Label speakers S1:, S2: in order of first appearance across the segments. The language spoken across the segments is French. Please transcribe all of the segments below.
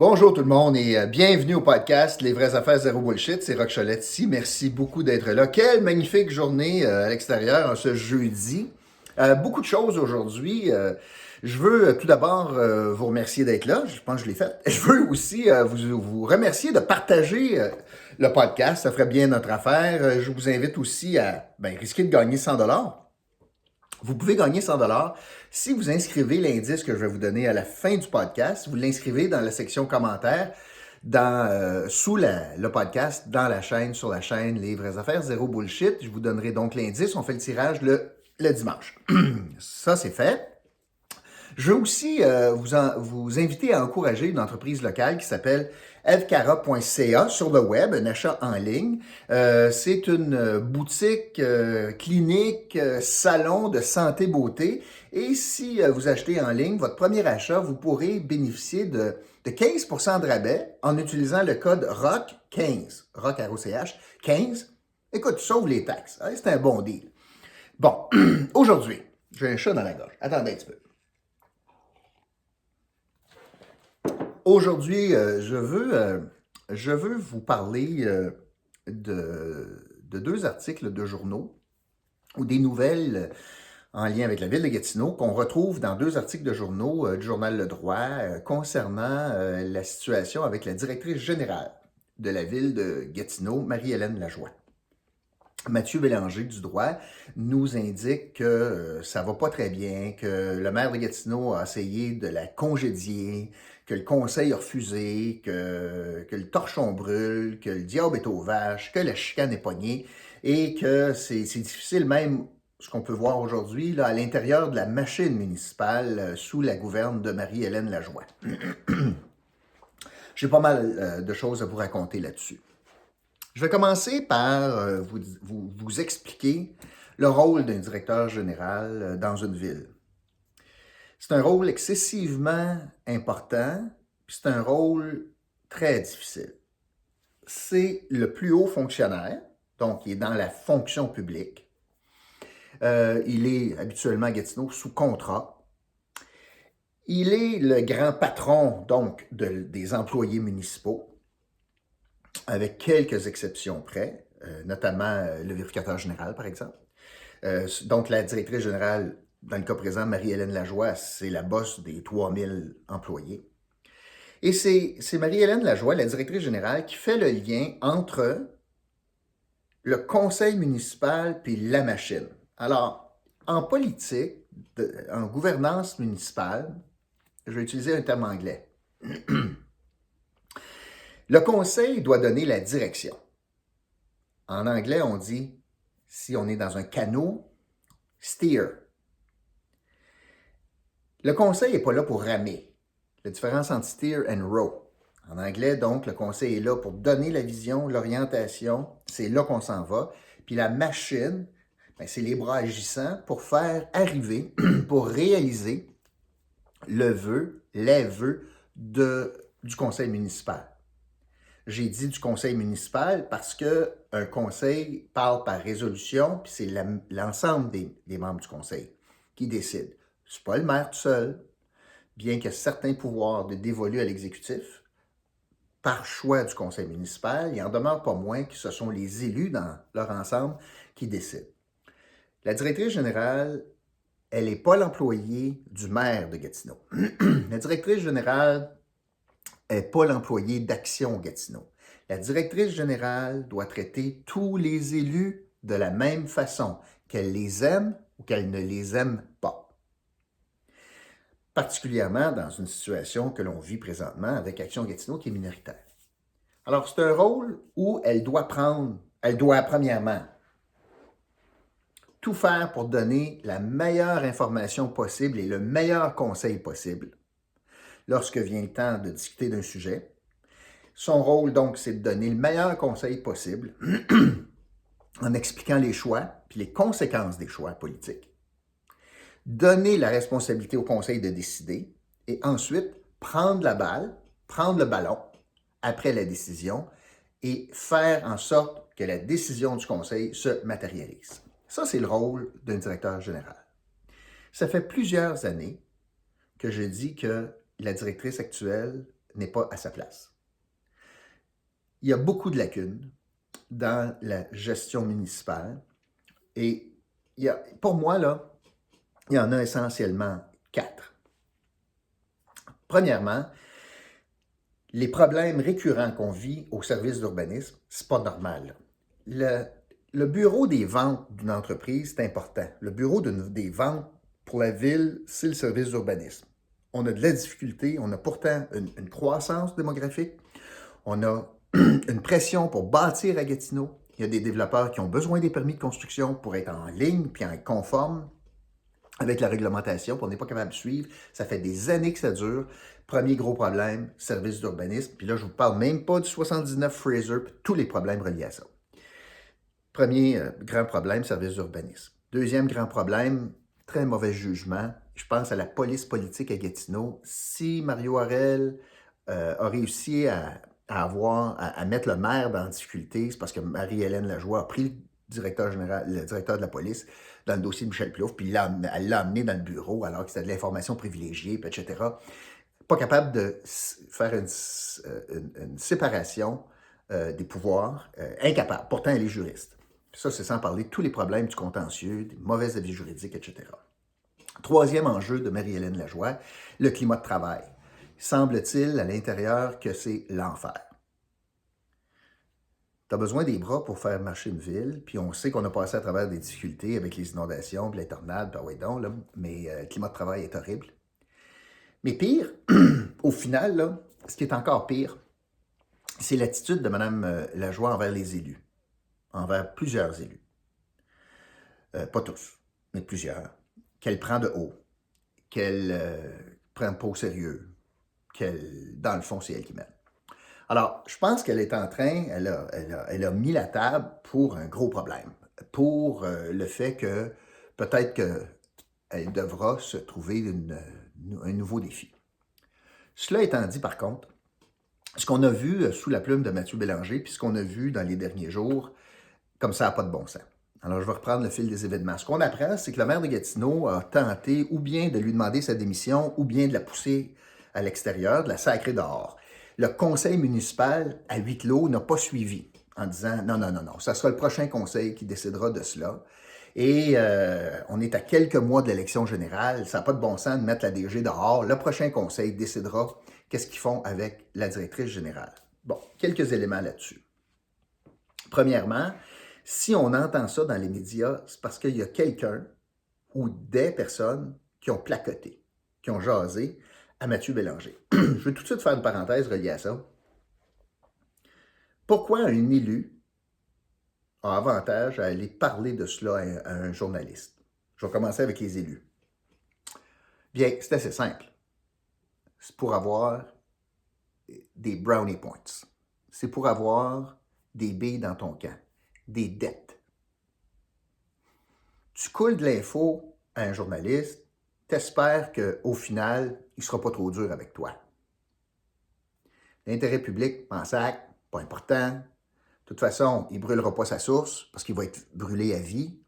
S1: Bonjour tout le monde et bienvenue au podcast Les vraies affaires zéro bullshit. C'est Roch Cholette ici. Merci beaucoup d'être là. Quelle magnifique journée à l'extérieur ce jeudi. Beaucoup de choses aujourd'hui. Je veux tout d'abord vous remercier d'être là. Je pense que je l'ai fait. Je veux aussi vous remercier de partager le podcast. Ça ferait bien notre affaire. Je vous invite aussi à risquer de gagner 100 $. Vous pouvez gagner 100 $ si vous inscrivez l'indice que je vais vous donner à la fin du podcast. Vous l'inscrivez dans la section commentaires, sous le podcast, dans la chaîne, sur la chaîne Les vraies affaires, zéro bullshit. Je vous donnerai donc l'indice. On fait le tirage le dimanche. Ça, c'est fait. Je veux aussi vous inviter à encourager une entreprise locale qui s'appelle evcara.ca sur le web, un achat en ligne. C'est une boutique, clinique, salon de santé beauté. Et si vous achetez en ligne, votre premier achat, vous pourrez bénéficier de 15% de rabais en utilisant le code ROCK15, ROCK R-O-C-H, 15. Écoute, tu sauves les taxes. C'est un bon deal. Bon, aujourd'hui, j'ai un chat dans la gorge. Attendez un petit peu. Aujourd'hui, je veux vous parler de deux articles de journaux ou des nouvelles en lien avec la ville de Gatineau qu'on retrouve dans deux articles de journaux du journal Le Droit concernant la situation avec la directrice générale de la ville de Gatineau, Marie-Hélène Lajoie. Mathieu Bélanger du Droit nous indique que ça va pas très bien, que le maire de Gatineau a essayé de la congédier, que le conseil a refusé, que le torchon brûle, que le diable est aux vaches, que la chicane est pognée et que c'est difficile même, ce qu'on peut voir aujourd'hui, là, à l'intérieur de la machine municipale sous la gouverne de Marie-Hélène Lajoie. J'ai pas mal de choses à vous raconter là-dessus. Je vais commencer par vous expliquer le rôle d'un directeur général dans une ville. C'est un rôle excessivement important, puis c'est un rôle très difficile. C'est le plus haut fonctionnaire, donc il est dans la fonction publique. Il est habituellement à Gatineau sous contrat. Il est le grand patron, donc, des employés municipaux, avec quelques exceptions près, notamment le vérificateur général, par exemple. Donc, la directrice générale, dans le cas présent, Marie-Hélène Lajoie, c'est la boss des 3000 employés. Et c'est Marie-Hélène Lajoie, la directrice générale, qui fait le lien entre le conseil municipal puis la machine. Alors, en politique, en gouvernance municipale, je vais utiliser un terme anglais. Le conseil doit donner la direction. En anglais, on dit, si on est dans un canot, steer. Le conseil n'est pas là pour ramer. La différence entre steer and row. En anglais, donc, le conseil est là pour donner la vision, l'orientation. C'est là qu'on s'en va. Puis la machine, c'est les bras agissants pour faire arriver, pour réaliser les vœux du conseil municipal. J'ai dit du conseil municipal parce qu'un conseil parle par résolution, puis c'est l'ensemble des membres du conseil qui décident. Ce n'est pas le maire tout seul, bien qu'il y ait certains pouvoirs dévolus à l'exécutif, par choix du conseil municipal, il n'en demeure pas moins que ce sont les élus dans leur ensemble qui décident. La directrice générale, elle n'est pas l'employé du maire de Gatineau. La directrice générale n'est pas l'employé d'Action Gatineau. La directrice générale doit traiter tous les élus de la même façon, qu'elle les aime ou qu'elle ne les aime pas. Particulièrement dans une situation que l'on vit présentement avec Action Gatineau qui est minoritaire. Alors, c'est un rôle où elle doit premièrement tout faire pour donner la meilleure information possible et le meilleur conseil possible lorsque vient le temps de discuter d'un sujet. Son rôle, donc, c'est de donner le meilleur conseil possible en expliquant les choix puis les conséquences des choix politiques. Donner la responsabilité au conseil de décider et ensuite prendre la balle, prendre le ballon après la décision et faire en sorte que la décision du conseil se matérialise. Ça, c'est le rôle d'un directeur général. Ça fait plusieurs années que je dis que la directrice actuelle n'est pas à sa place. Il y a beaucoup de lacunes dans la gestion municipale et pour moi, là, il y en a essentiellement 4. Premièrement, les problèmes récurrents qu'on vit au service d'urbanisme, c'est pas normal. Le bureau des ventes d'une entreprise, c'est important. Le bureau des ventes pour la ville, c'est le service d'urbanisme. On a de la difficulté, on a pourtant une croissance démographique, on a une pression pour bâtir à Gatineau. Il y a des développeurs qui ont besoin des permis de construction pour être en ligne puis en conforme avec la réglementation, puis on n'est pas capable de suivre. Ça fait des années que ça dure. Premier gros problème, service d'urbanisme. Puis là, je ne vous parle même pas du 79 Fraser, puis tous les problèmes reliés à ça. Premier grand problème, service d'urbanisme. Deuxième grand problème, très mauvais jugement. Je pense à la police politique à Gatineau. Si Mario Harel a réussi à mettre le maire dans la difficulté, c'est parce que Marie-Hélène Lajoie a pris le directeur de la police dans le dossier de Michel Plouffe, puis elle l'a amené dans le bureau alors que c'était de l'information privilégiée, puis etc. Pas capable de faire une séparation des pouvoirs, incapable. Pourtant, elle est juriste. Puis ça, c'est sans parler de tous les problèmes du contentieux, des mauvais avis juridiques, etc. Troisième enjeu de Marie-Hélène Lajoie, le climat de travail. Semble-t-il à l'intérieur que c'est l'enfer. Tu as besoin des bras pour faire marcher une ville, puis on sait qu'on a passé à travers des difficultés avec les inondations, puis les tornades, puis donc, là, mais le climat de travail est horrible. Mais pire, au final, là, ce qui est encore pire, c'est l'attitude de Mme Lajoie envers les élus, envers plusieurs élus. Pas tous, mais plusieurs, qu'elle prend de haut, qu'elle prend pas au sérieux, dans le fond, c'est elle qui mène. Alors, je pense qu'elle est en train, elle a mis la table pour un gros problème, pour le fait que peut-être qu'elle devra se trouver un nouveau défi. Cela étant dit, par contre, ce qu'on a vu sous la plume de Mathieu Bélanger, puis ce qu'on a vu dans les derniers jours, comme ça n'a pas de bon sens. Alors, je vais reprendre le fil des événements. Ce qu'on apprend, c'est que le maire de Gatineau a tenté ou bien de lui demander sa démission ou bien de la pousser à l'extérieur, de la sacrer dehors. Le conseil municipal à huis clos n'a pas suivi en disant non, ça sera le prochain conseil qui décidera de cela. Et on est à quelques mois de l'élection générale, ça n'a pas de bon sens de mettre la DG dehors. Le prochain conseil décidera qu'est-ce qu'ils font avec la directrice générale. Bon, quelques éléments là-dessus. Premièrement, si on entend ça dans les médias, c'est parce qu'il y a quelqu'un ou des personnes qui ont placoté, qui ont jasé à Mathieu Bélanger. Je vais tout de suite faire une parenthèse reliée à ça. Pourquoi un élu a avantage à aller parler de cela à un journaliste? Je vais commencer avec les élus. Bien, c'est assez simple. C'est pour avoir des brownie points. C'est pour avoir des billes dans ton camp, des dettes. Tu coules de l'info à un journaliste, t'espères qu'au final, il ne sera pas trop dur avec toi. L'intérêt public, en sac, pas important. De toute façon, il ne brûlera pas sa source parce qu'il va être brûlé à vie.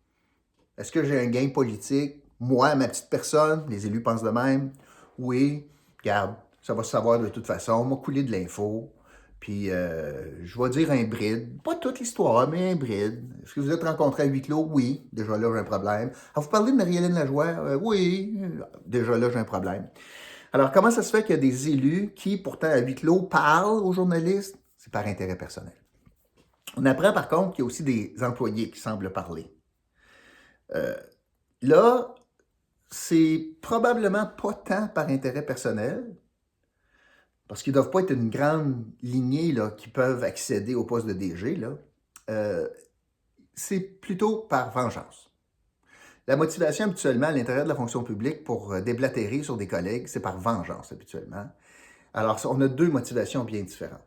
S1: Est-ce que j'ai un gain politique? Moi, ma petite personne, les élus pensent de même. Oui, regarde, ça va se savoir de toute façon. On m'a coulé de l'info. Puis, je vais dire un bride. Pas toute l'histoire, mais un bride. Est-ce que vous êtes rencontrés à huis clos? Oui. Déjà là, j'ai un problème. Ah, vous parlez de Marie-Hélène Lajoie? Oui. Déjà là, j'ai un problème. Alors, comment ça se fait qu'il y a des élus qui, pourtant, à huis clos, parlent aux journalistes? C'est par intérêt personnel. On apprend, par contre, qu'il y a aussi des employés qui semblent parler. Là, c'est probablement pas tant par intérêt personnel, parce qu'ils ne doivent pas être une grande lignée là, qui peuvent accéder au poste de DG. C'est plutôt par vengeance. La motivation habituellement à l'intérieur de la fonction publique pour déblatérer sur des collègues, c'est par vengeance habituellement. Alors, on a deux motivations bien différentes.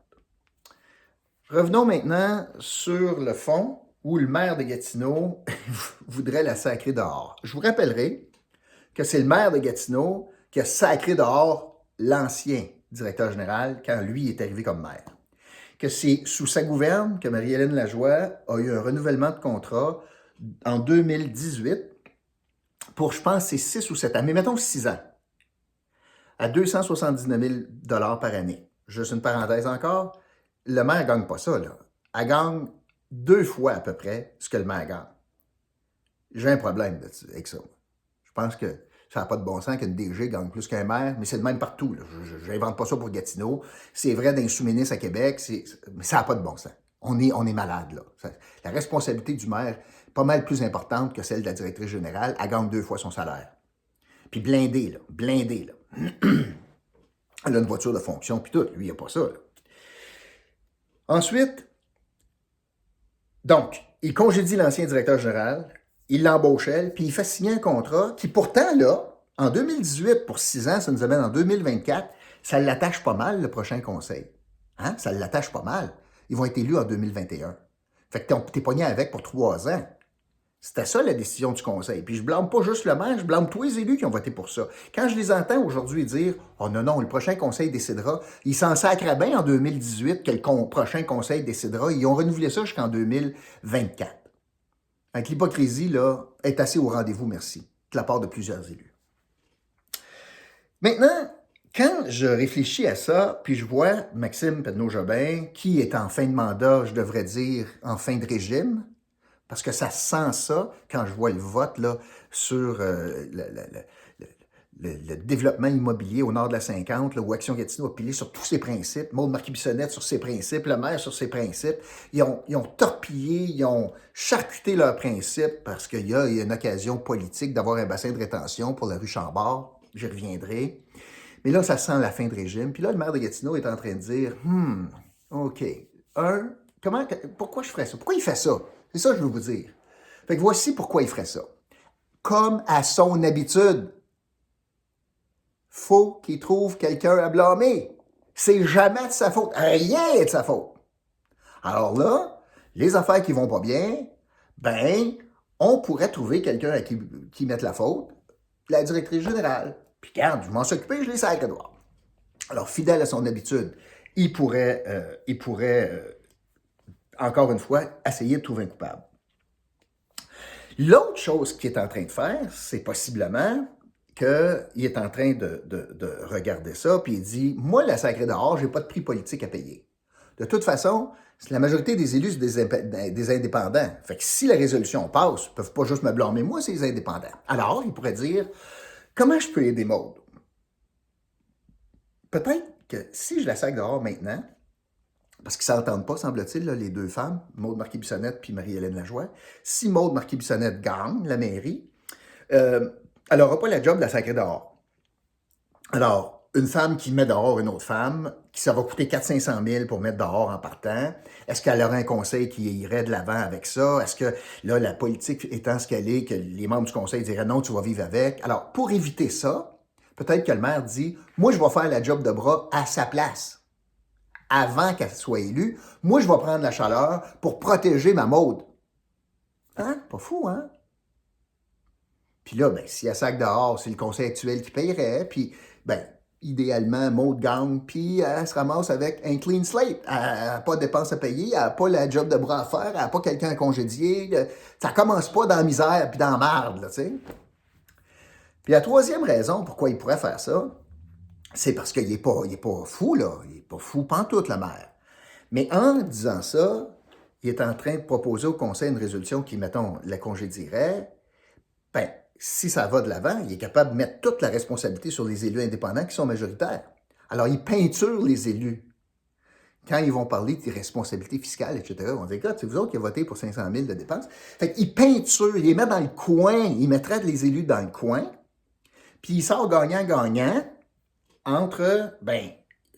S1: Revenons maintenant sur le fond où le maire de Gatineau voudrait la sacrer dehors. Je vous rappellerai que c'est le maire de Gatineau qui a sacré dehors l'ancien directeur général quand lui est arrivé comme maire. Que c'est sous sa gouverne que Marie-Hélène Lajoie a eu un renouvellement de contrat en 2018 pour, je pense, c'est 6 ou 7 ans, mais mettons 6 ans, à 279 000 $ par année. juste une parenthèse encore, le maire ne gagne pas ça, là. Elle gagne 2 fois à peu près ce que le maire gagne. J'ai un problème avec ça. Je pense que ça n'a pas de bon sens qu'une DG gagne plus qu'un maire, mais c'est le même partout. Je n'invente pas ça pour Gatineau. C'est vrai d'un sous-ministre à Québec, mais ça n'a pas de bon sens. On est malade, là. La responsabilité du maire est pas mal plus importante que celle de la directrice générale. Elle gagne 2 fois son salaire. Puis blindé, là. Blindé, là. Elle a une voiture de fonction, puis tout. Lui, il n'a pas ça, là. Ensuite, donc, il congédie l'ancien directeur général, il l'embauche elle, puis il fait signer un contrat qui, pourtant, là, en 2018, pour 6 ans, ça nous amène en 2024, ça l'attache pas mal, le prochain conseil. Hein? Ça l'attache pas mal. Ils vont être élus en 2021. Fait que t'es pogné avec pour 3 ans. C'était ça la décision du conseil. Puis je blâme pas juste le maire, je blâme tous les élus qui ont voté pour ça. Quand je les entends aujourd'hui dire « Oh non, non, le prochain conseil décidera », ils s'en sacrent bien en 2018 que le prochain conseil décidera. Ils ont renouvelé ça jusqu'en 2024. Donc l'hypocrisie, là, est assez au rendez-vous, merci, de la part de plusieurs élus. Maintenant, quand je réfléchis à ça, puis je vois Maxime Pedneau-Jobin, qui est en fin de mandat, je devrais dire en fin de régime, parce que ça sent ça quand je vois le vote là, sur le développement immobilier au nord de la 50, là, où Action Gatineau a pilé sur tous ses principes, Maude Marquis-Bissonnette sur ses principes, le maire sur ses principes. Ils ont torpillé, ils ont charcuté leurs principes parce qu'il y a une occasion politique d'avoir un bassin de rétention pour la rue Chambord. J'y reviendrai. Mais là, ça sent la fin de régime. Puis là, le maire de Gatineau est en train de dire OK, pourquoi je ferais ça? Pourquoi il fait ça? C'est ça que je veux vous dire. Fait que voici pourquoi il ferait ça. Comme à son habitude, faut qu'il trouve quelqu'un à blâmer. C'est jamais de sa faute. Rien n'est de sa faute. Alors là, les affaires qui vont pas bien, ben, on pourrait trouver quelqu'un à qui mettre la faute, la directrice générale. Puis regarde, je m'en suis occupé, je les sers à droit. Alors, fidèle à son habitude, il pourrait encore une fois, essayer de trouver un coupable. L'autre chose qu'il est en train de faire, c'est possiblement qu'il est en train de regarder ça, puis il dit « Moi, la sacrée dehors, j'ai pas de prix politique à payer. De toute façon, la majorité des élus, c'est des indépendants. Fait que si la résolution passe, ils ne peuvent pas juste me blâmer moi, c'est les indépendants. Alors, il pourrait dire « Comment je peux aider Maude? Peut-être que si je la sacre dehors maintenant, parce qu'ils ne s'entendent pas, semble-t-il, les deux femmes, Maude Marquis-Bissonnette puis Marie-Hélène Lajoie. Si Maude Marquis-Bissonnette gagne la mairie, elle n'aura pas la job de la sacrée dehors. Alors, une femme qui met dehors une autre femme, qui ça va coûter 400-500 000 pour mettre dehors en partant, est-ce qu'elle aurait un conseil qui irait de l'avant avec ça? Est-ce que, là, la politique étant ce qu'elle est, que les membres du conseil diraient non, tu vas vivre avec? Alors, pour éviter ça, peut-être que le maire dit, moi, je vais faire la job de bras à sa place. Avant qu'elle soit élue, moi, je vais prendre la chaleur pour protéger ma Maude. Hein? Pas fou, hein? Puis là, ben, si elle sac dehors, c'est le conseil actuel qui paierait, puis, ben, idéalement, Maude gagne, puis elle se ramasse avec un clean slate. Elle n'a pas de dépenses à payer, elle n'a pas la job de bras à faire, elle n'a pas quelqu'un à congédier. Ça commence pas dans la misère puis dans la marde, là, tu sais. Puis la troisième raison pourquoi il pourrait faire ça, c'est parce qu'il n'est pas fou, là. Il n'est pas fou pantoute, le maire. Mais en disant ça, il est en train de proposer au conseil une résolution qui, mettons, la congédierait. Ben, si ça va de l'avant, il est capable de mettre toute la responsabilité sur les élus indépendants qui sont majoritaires. Alors, il peinture les élus. Quand ils vont parler des responsabilités fiscales, etc., on dit, écoute, c'est vous autres qui avez voté pour 500 000 de dépenses. Fait qu'il peinture, il les met dans le coin, il mettrait les élus dans le coin, puis il sort gagnant-gagnant entre, ben,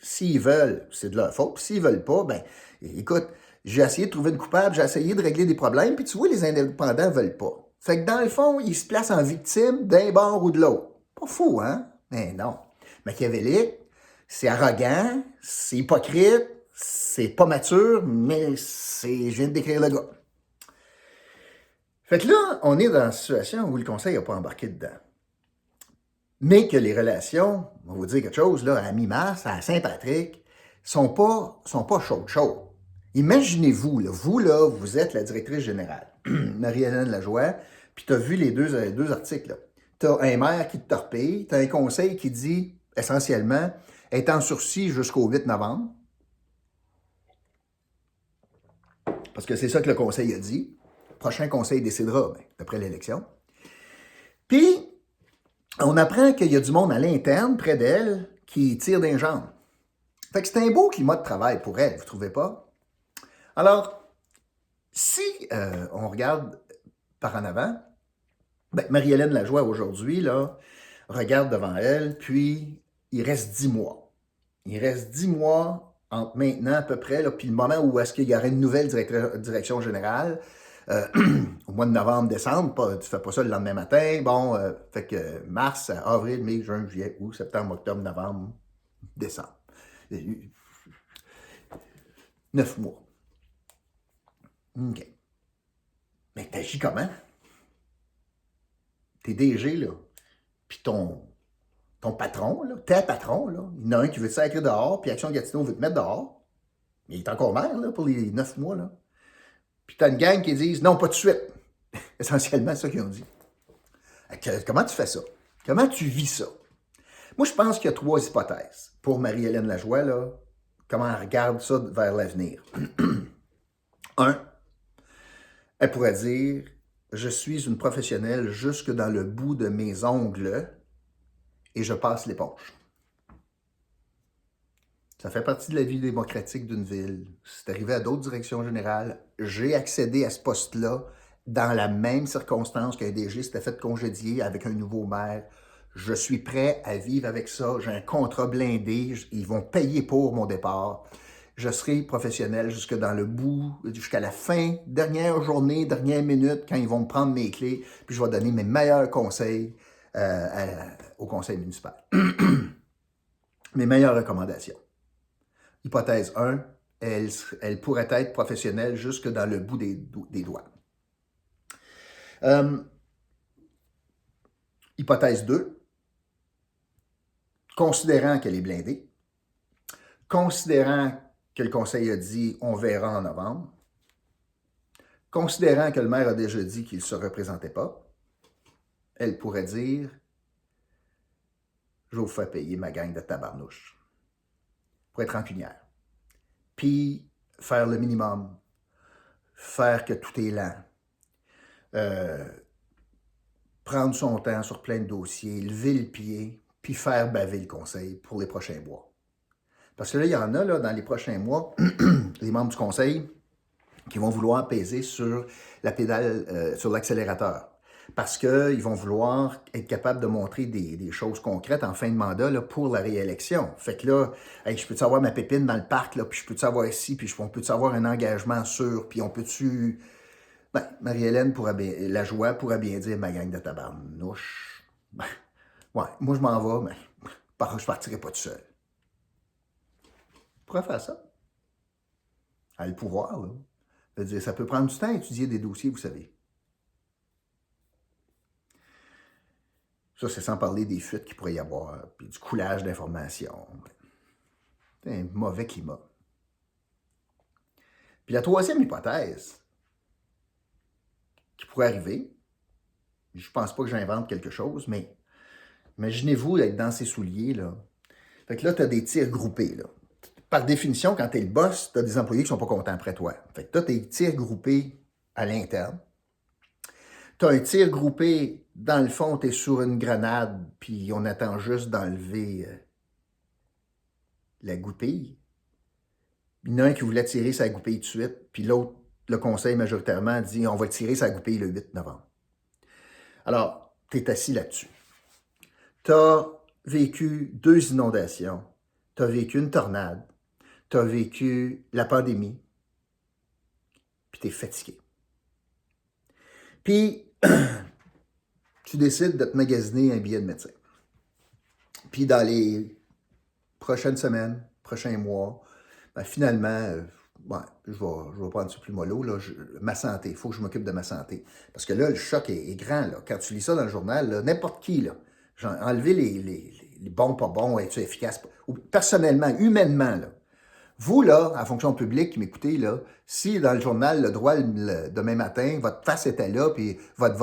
S1: s'ils veulent, c'est de leur faute, puis s'ils veulent pas, ben, écoute, j'ai essayé de trouver une coupable, j'ai essayé de régler des problèmes, puis tu vois, les indépendants veulent pas. Fait que dans le fond, ils se placent en victime d'un bord ou de l'autre. Pas fou, hein? Mais non. Machiavélique, c'est arrogant, c'est hypocrite, c'est pas mature, mais je viens de décrire le gars. Fait que là, on est dans une situation où le conseil n'a pas embarqué dedans. Mais que les relations, on va vous dire quelque chose, là, à mi-mars, à Saint-Patrick, sont pas chaudes. Imaginez-vous, là, vous êtes la directrice générale, Marie-Hélène Lajoie, puis tu as vu les deux articles. Tu as un maire qui te torpille, tu as un conseil qui dit, essentiellement, est en sursis jusqu'au 8 novembre. Parce que c'est ça que le conseil a dit. Le prochain conseil décidera après l'élection. Puis, on apprend qu'il y a du monde à l'interne, près d'elle, qui tire d'un jambes. Fait que c'est un beau climat de travail pour elle, vous ne trouvez pas? Alors, si on regarde par en avant, Marie-Hélène Lajoie, aujourd'hui, là, regarde devant elle, puis il reste 10 mois. Il reste 10 mois entre maintenant à peu près, là, puis le moment où est-ce qu'il y aurait une nouvelle direction générale, au mois de novembre, décembre, tu fais pas ça le lendemain matin, bon, fait que mars, avril, mai, juin, juillet, août, septembre, octobre, novembre, décembre. 9 mois. OK. Mais t'agis comment? T'es DG, là, puis ton patron, là, tes patrons, là, il y en a un qui veut te sacrer dehors, puis Action Gatineau veut te mettre dehors, mais il est encore maire, là, pour les 9 mois, là. Puis t'as une gang qui disent « Non, pas de suite ». Essentiellement, c'est ça qu'ils ont dit. Comment tu fais ça? Comment tu vis ça? Moi, je pense qu'il y a 3 hypothèses pour Marie-Hélène Lajoie, là, comment elle regarde ça vers l'avenir. 1, elle pourrait dire « Je suis une professionnelle jusque dans le bout de mes ongles et je passe l'éponge ». Ça fait partie de la vie démocratique d'une ville. C'est arrivé à d'autres directions générales. J'ai accédé à ce poste-là dans la même circonstance qu'un DG s'était fait congédier avec un nouveau maire. Je suis prêt à vivre avec ça. J'ai un contrat blindé. Ils vont payer pour mon départ. Je serai professionnel jusque dans le bout, jusqu'à la fin, dernière journée, dernière minute, quand ils vont me prendre mes clés, puis je vais donner mes meilleurs conseils au conseil municipal. Mes meilleures recommandations. Hypothèse 1, elle pourrait être professionnelle jusque dans le bout des doigts. Hypothèse 2, considérant qu'elle est blindée, considérant que le conseil a dit « on verra en novembre », considérant que le maire a déjà dit qu'il ne se représentait pas, elle pourrait dire « je vais vous faire payer ma gang de tabarnouche » pour être rancunière. Puis faire le minimum, faire que tout est lent, prendre son temps sur plein de dossiers, lever le pied, puis faire baver le conseil pour les prochains mois. Parce que là, il y en a, là, dans les prochains mois, les membres du conseil qui vont vouloir peser sur la pédale, sur l'accélérateur. Parce qu'ils vont vouloir être capables de montrer des choses concrètes en fin de mandat là, pour la réélection. Fait que là, hey, je peux-tu avoir ma pépine dans le parc, là, puis je peux-tu avoir ici, puis on peut-tu avoir un engagement sûr, puis on peut-tu... Marie-Hélène Lajoie pourrait bien dire ma gang de tabarnouche. Ouais, moi je m'en vais, mais je partirai pas tout seul. Pourrait faire ça. Elle a le pouvoir, là. Ça peut prendre du temps à étudier des dossiers, vous savez. Ça, c'est sans parler des fuites qu'il pourrait y avoir, puis du coulage d'informations. C'est un mauvais climat. Puis la troisième hypothèse qui pourrait arriver, je pense pas que j'invente quelque chose, mais imaginez-vous être dans ces souliers, là. Fait que là, tu as des tirs groupés, là. Par définition, quand tu es le boss, tu as des employés qui sont pas contents après toi. Fait que tu as tes tirs groupés à l'interne. Tu as un tir groupé, dans le fond, tu es sur une grenade, puis on attend juste d'enlever la goupille. Il y en a un qui voulait tirer sa goupille tout de suite, puis l'autre, le conseil majoritairement, dit on va tirer sa goupille le 8 novembre. Alors, tu es assis là-dessus. Tu as vécu 2 inondations, tu as vécu une tornade, tu as vécu la pandémie, puis tu es fatigué. Puis, tu décides de te magasiner un billet de médecin. Puis dans les prochaines semaines, prochains mois, finalement, je vais prendre ça plus mollo, là, ma santé, il faut que je m'occupe de ma santé. Parce que là, le choc est grand. Là. Quand tu lis ça dans le journal, n'importe qui, là, enlever les bons, pas bons, es-tu efficace? Ou, personnellement, humainement, là, vous, là, à fonction publique, qui m'écoutez, là, si dans le journal, le droit, demain matin, votre face était là, puis votre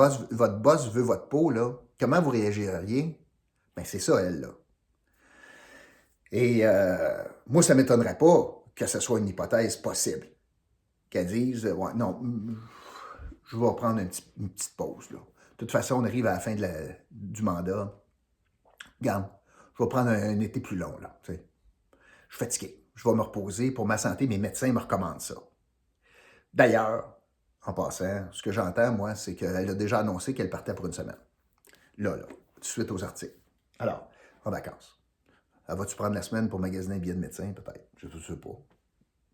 S1: boss veut votre peau, là, comment vous réagiriez? C'est ça, elle, là. Et moi, ça ne m'étonnerait pas que ce soit une hypothèse possible. Qu'elle dise, ouais, non, je vais prendre une petite pause. Là. De toute façon, on arrive à la fin du mandat. Regarde, je vais prendre un été plus long. Là, tu sais. Je suis fatigué. Je vais me reposer pour ma santé. Mes médecins me recommandent ça. D'ailleurs, en passant, ce que j'entends, moi, c'est qu'elle a déjà annoncé qu'elle partait pour une semaine. Là, tout de suite aux articles. Alors, en vacances. Va-tu prendre la semaine pour magasiner un billet de médecin, peut-être? Je ne sais pas.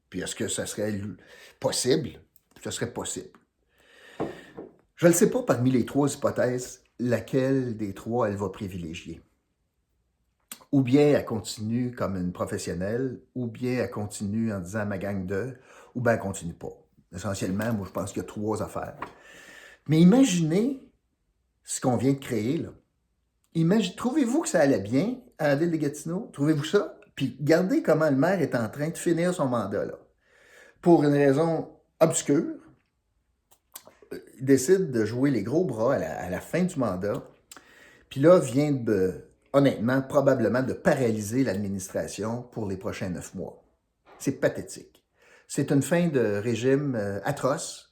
S1: Puis est-ce que ça serait possible? Ce serait possible. Je ne sais pas parmi les trois hypothèses, laquelle des trois elle va privilégier. Ou bien elle continue comme une professionnelle, ou bien elle continue en disant ma gang de, ou bien elle continue pas. Essentiellement, moi je pense qu'il y a trois affaires. Mais imaginez ce qu'on vient de créer, là. Trouvez-vous que ça allait bien à la ville de Gatineau? Trouvez-vous ça? Puis regardez comment le maire est en train de finir son mandat, là. Pour une raison obscure, il décide de jouer les gros bras à la fin du mandat. Puis là, vient honnêtement, probablement de paralyser l'administration pour les prochains 9 mois. C'est pathétique. C'est une fin de régime atroce.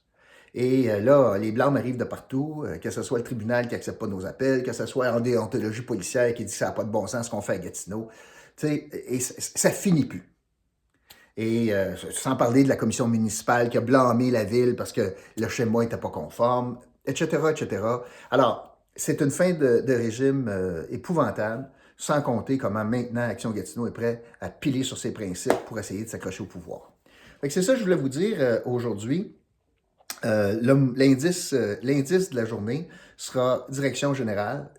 S1: Et là, les blâmes arrivent de partout, que ce soit le tribunal qui n'accepte pas nos appels, que ce soit en déontologie policière qui dit que ça n'a pas de bon sens ce qu'on fait à Gatineau. Tu sais, et ça finit plus. Et sans parler de la commission municipale qui a blâmé la ville parce que le schéma n'était pas conforme, etc., etc. Alors, c'est une fin de régime épouvantable, sans compter comment maintenant Action Gatineau est prêt à piler sur ses principes pour essayer de s'accrocher au pouvoir. C'est ça que je voulais vous dire aujourd'hui. L'indice de la journée sera direction générale.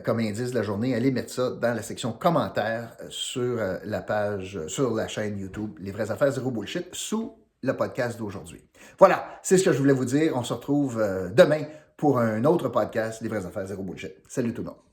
S1: Comme indice de la journée, allez mettre ça dans la section commentaires sur la page, sur la chaîne YouTube Les vraies affaires zéro bullshit, sous le podcast d'aujourd'hui. Voilà, c'est ce que je voulais vous dire. On se retrouve demain pour un autre podcast Les vraies affaires zéro bullshit. Salut tout le monde.